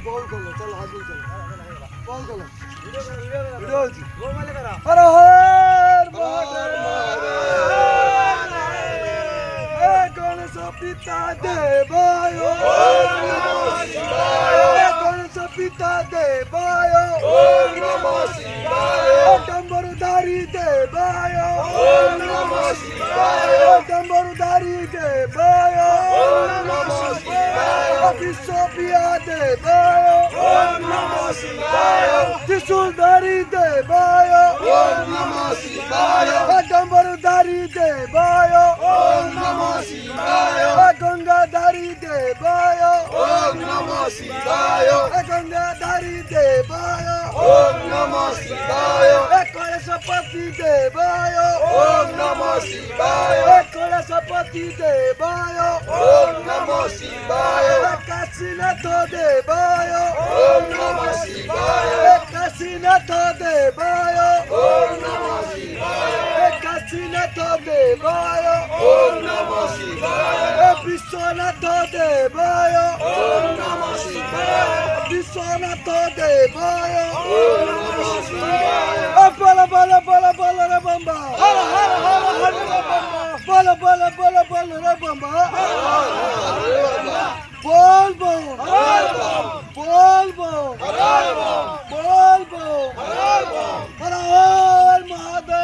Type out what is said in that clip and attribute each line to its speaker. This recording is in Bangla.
Speaker 1: বল করলো চলো হাত দিয়ে চলো বল করলো ভিডিও হচ্ছে
Speaker 2: গোল মারলে কারা
Speaker 1: হর হর মহাদেব গণেশ পিতা দেবায় গণেশ পিতা দেবায় ডম্বরুধারী দেবায় ডম্বরুধারী দেবায় বিশ্বপিয়া দেবায় ত্রিশূলধারী দেবায় ডম্বরুধারী দেবায় গঙ্গাধারী দেবায় গঙ্গাধারী দেবায় কলশপতি দেবায় কলশপতি দেবায় কাশীনাথ দেবায় কাশীনাথ দেবায় কাশীনাথ দেবায় বিশ্বনাথ দেবায় বিশ্বনাথ দেবায় বল বল বল বল রে বাম্বা বল বল বল বল রে বাম্বা বলবো বলবো বলবো হর হর মহাদেব